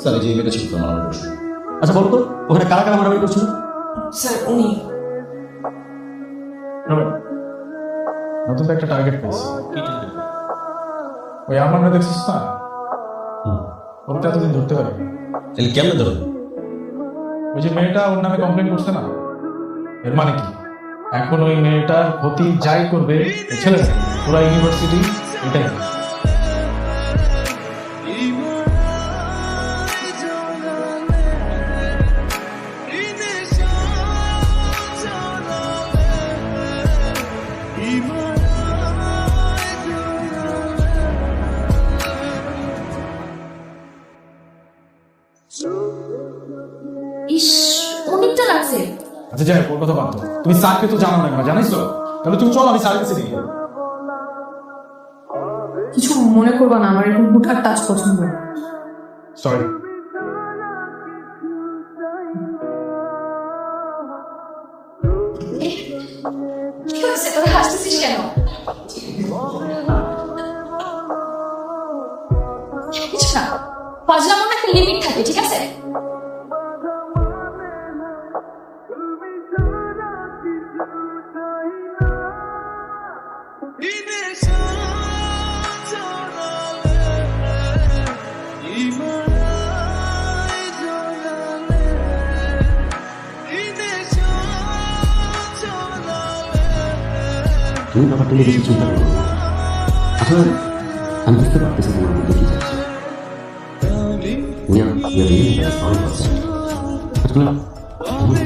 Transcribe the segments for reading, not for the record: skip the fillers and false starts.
Sir এই যে মেয়েটা ছিল মারামারি করছিল। আচ্ছা বলো তো ওখানে কারা কারা মারামারি করছিল? স্যার উনি নতুন তো একটা টার্গেট পেয়েছি। কি টার্গেট? ওই আমরা দেখছিস না, ওটা এতদিন ধরতে পারিনি। তাহলে কেমনে ধরো? ওই যে মেয়েটা ওর নামে কমপ্লেন করছে না, এর মানে কি এখন ওই মেয়েটার ক্ষতি যাই করবে ছেলে পুরা ইউনিভার্সিটি এটাই। ইস অনেকটা লাগছে। আচ্ছা যাই হোক, ওর কথা বাদ দাও। তুমি স্যারকে তো জানো না, জানিস তো? তাহলে তুমি চলো আমি স্যারের কাছে দেখি। কিছু মনে করবা না, আমার এরকম হুটহাট টাচ পছন্দ না। সরি। কি হয়েছে, তোরা হাসতেছিস কেন? কিছু না, ফাজলামোর একটা লিমিট থাকে, ঠিক আছে? তুমি ব্যাপারটা নিয়ে বেশি চিন্তা করো না। আসলে আমি বুঝতে পারতেছি তোমার মধ্যে কি যাচ্ছে।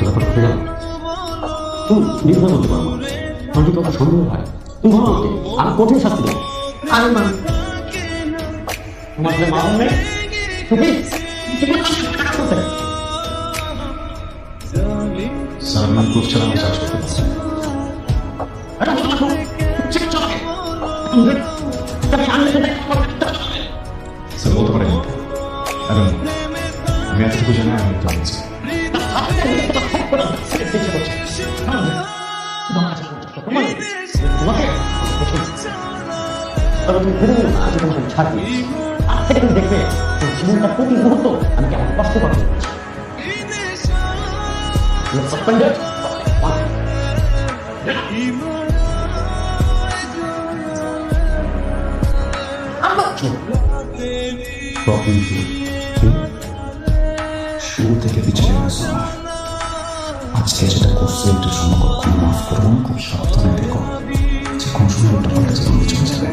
ব্যাপার ঘটে গেল, তুমি নির্ভর করতে পারো না। আমার যদি কথা সন্দেহ হয় তুমি বলো আমাকে, আমি কঠিন শাস্তি দেবো। আমি মানে তোমার মামুন নেই, স্যার আমি প্রুফ ছাড়া আমি চার্জ করতে পারছি। স্যার বলতে পারেন এখন আমি এতটুকু জানি আমি একটা বলছি। দেখবে জীবনটা প্রতি মুহূর্ত আমি কেমন কষ্ট করতে শুরু থেকে পিছিয়ে গেছে। আজকে যেটা করছে এটার জন্য কখনো মাফ করবো না। খুব সাবধানে দেখো, যে কোন সময় ওটা পাল্টে জীবনে চলে যাবে।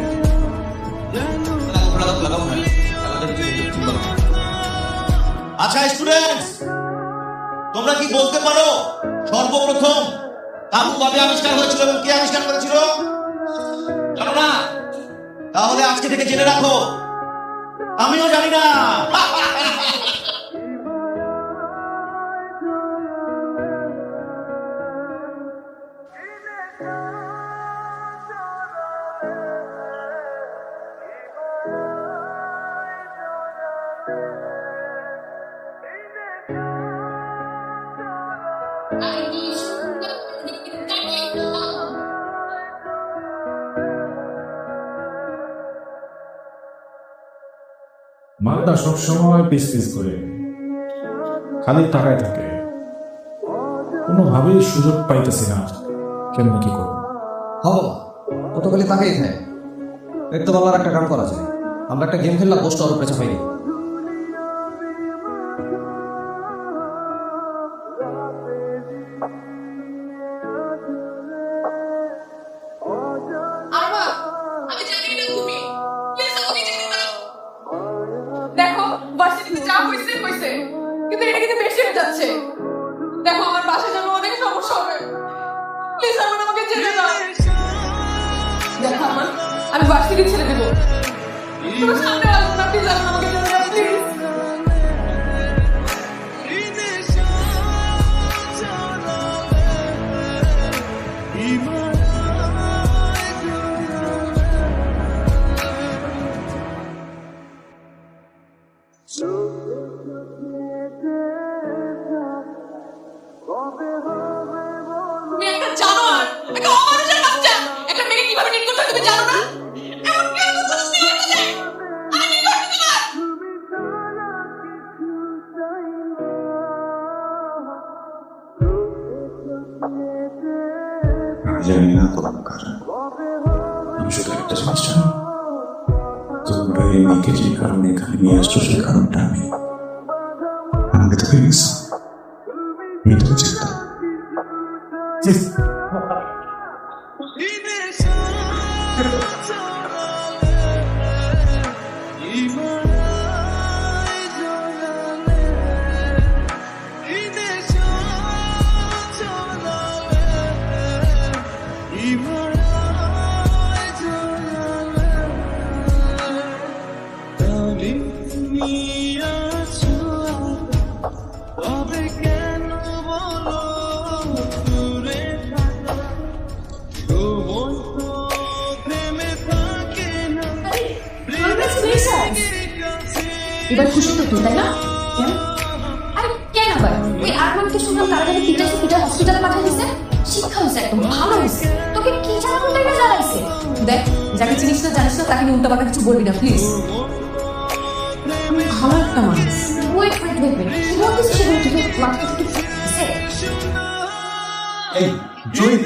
আচ্ছা স্টুডেন্টস, তোমরা কি বলতে পারো সর্বপ্রথম তাবু কবে আবিষ্কার হয়েছিল এবং কে আবিষ্কার করেছিল? জানো না? তাহলে আজকে থেকে জেনে রাখো, আমিও জানি না। মালটা সবসময় পিস পিস করে খালি টাকায় থাকে, কোনোভাবেই সুযোগ পাইতেছি না কেমন কি করবো। হবো ও তো খালি তাকেই খায়। এর তো বলার একটা কাম করা যায়, আমরা একটা গেম খেললাম, বসটা আরো পেছা পাইনি। দেখো ভার্সিটিতে যা হয়েছে হয়েছে, কিন্তু এটা কিন্তু বেশি হয়ে যাচ্ছে। দেখো আমার বাসায় যাবো, অনেক সমস্যা হবে। প্লিজ আমাকে যেতে দাও। আমি ভার্সিটি ছেড়ে দেবো। তোমার সামনে আসবো না, প্লিজ আসুন আমাকে ছেড়ে দাও, প্লিজ। তুমি একটা জানোয়ার, একটা অমানুষের বাচ্চা। একটা মেয়ে কিভাবে ঠিক করতে হয় তুমি জানো না? এমন কেউ তো বুঝতে পারছে না। আমি কি করতে তোমার? আমি জানি না তোমার কারণ, আমি শুধু একটা জিনিস জানি, তোমরা এই মেয়েকে যে কারণে এখানে নিয়ে আসছো সেই কারণটা আমি আমাকে তো হয়ে গেছে, মেয়েটাকে চিন্তা এবার খুশি তো তুই, তাই না? কেন? আরে কেন আবার? ওই আরমানকে শুনলাম তাড়াতাড়ি পিটার হসপিটালে পাঠিয়ে দিছে। শিক্ষা হয়েছে, একদম ভালো হয়েছে। তোকে কি জানাবো তাই না জানাইছে? দেখ, যাকে চিনিস না জানিস না তাকে নিয়ে উল্টাপাল্টা কিছু বলবি না প্লিজ। ভালো একটা মানুষ। ওয়েট কি বলতেছিস সেগুলো? তুই মাথা থেকে দিছে? এই জয়ী,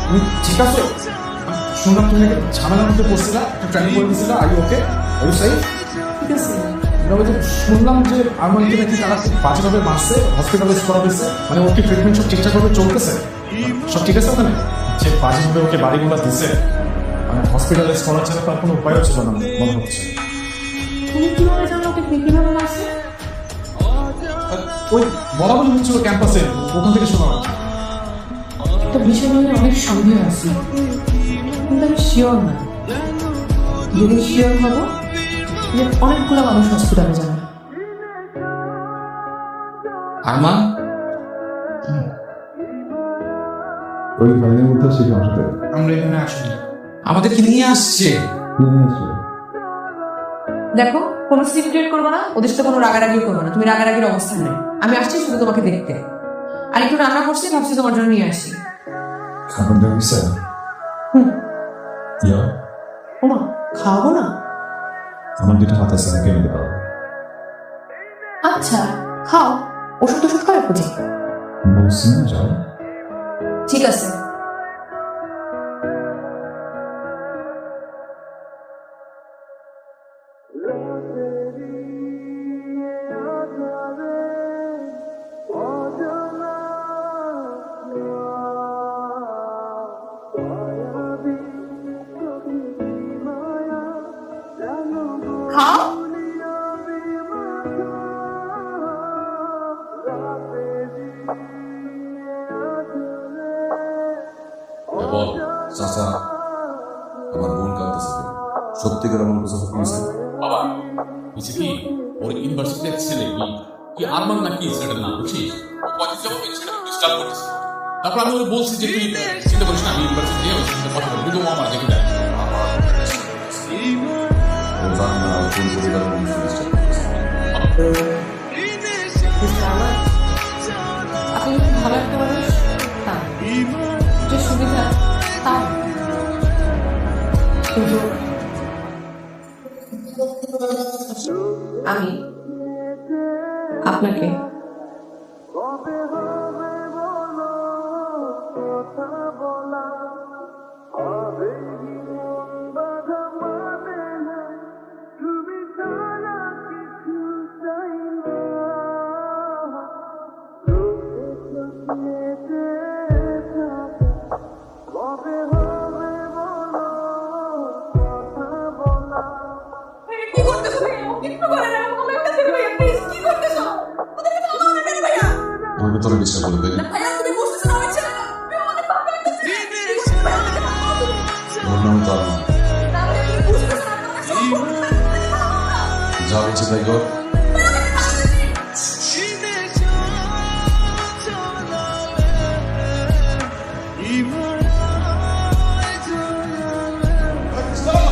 তুমি ঠিক আছো? শুনলাম তুমি নাকি ঝামেলার মধ্যে পড়ছিলা, একটা ট্রেনিং করে দিছিলা। আর ওকে, আর সাই ঠিক আছে? তবে যে শুনলাম যে আরমানকে নাকি তারা খুব বাজেভাবে মারছে, হসপিটালাইজ করা হয়েছে। মানে ওর কি ট্রিটমেন্ট সব ঠিকঠাকভাবে চলতেছে? সব ঠিক আছে ওখানে? যে বাজেভাবে ওকে বাড়িগুলো দিছে, মানে হসপিটালাইজ করা ছাড়া তার কোনো উপায়ও ছিল না মনে হচ্ছে। তুমি কিভাবে জানো ওকে কিভাবে মারছে? ওই বলা বলি হচ্ছিল ক্যাম্পাসে, ওখান থেকে শোনা হচ্ছে। একটা বিষয় নিয়ে অনেক সন্দেহ আছে, কিন্তু আমি শিওর না। যদি শিওর হবো যে অনেকগুলো মানুষ হসপিটালে যাবে। আরমান ওই ফাইলের মধ্যে আছে কি আমার সাথে? আমরা এখানে আসিনি, আমাদেরকে নিয়ে আসছে। দেখো, কোনো সিক্রেট করবো না, ওদের সাথে কোনো রাগারাগি করবো না। তুমি রাগারাগির অবস্থান নেই। আমি আসছি শুধু তোমাকে দেখতে, আর একটু রান্না করছি, ভাবছি তোমার জন্য নিয়ে আসি। খাবারটা হয়েছে? ইয়া, ওমা, খাওয়াবো না? আমার দুটো হাত আছে, আমাকে এনে দাও। আচ্ছা খাও, ওষুধ খাবে খুঁজে। বলছি না যাও। ঠিক আছে। খাও। বল চাচা, আমার বোন কাঁদতেছে, সত্যিকার এমন কিছু হয়েছে? বাবা বুঝছি কি, ওর ইউনিভার্সিটির ছেলে কি আরমান নাকি ছেলেটার নাম, বুঝছিস? ও কলেজ যাবো ছেলেটা ডিস্টার্ব করেছে। তারপর আমি ওকে বলছি যে তুই চিন্তা করিস না, আমি ইউনিভার্সিটি ওর সাথে কথা বলবি, কিন্তু ও আমার দেখে দেয়। ও জানে না কোন পরিবারের মানুষ ডিস্টার্ব করেছে। আপনি যদি ভালো একটা মানুষ তা যে সুবিধা তা, কিন্তু আমি আপনাকে কি করতেছো তুমি? একটু করে না, ভালো একটা ছেলে ভাইয়া, প্লিজ। কি করতেছো? ওদেরকে তো আমার না ভাইয়া। ওর ভিতরে ডিস্টার্ব করে দেবে। ভাইয়া তুমি বুঝতেছো না, আমার ছেলে না। তুমি আমাদের ভালো একটা ছেলে। ওর নাম তো আরমান। না ভাই গো Stop!